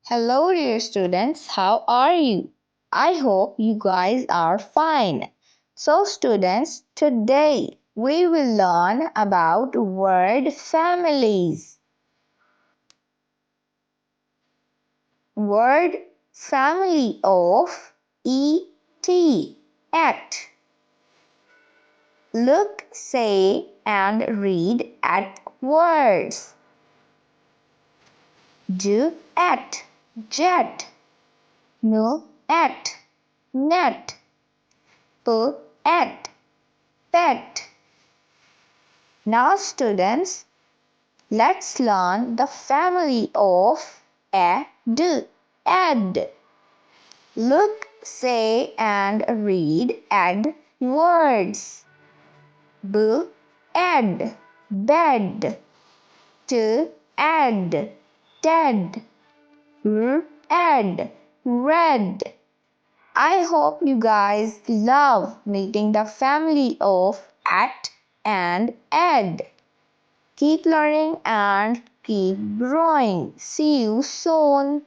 Hello, dear students. How are you? I hope you guys are fine. So, students, today we will learn about word families. Word family of at. Look, say, and read at words. At, jet. At, net. At, pet. Now, students, let's learn the family of add. Look, say, and read add words. Add, bed. Add, dead. Add, red. I hope you guys love meeting the family of at and add. Keep learning and keep growing. See you soon.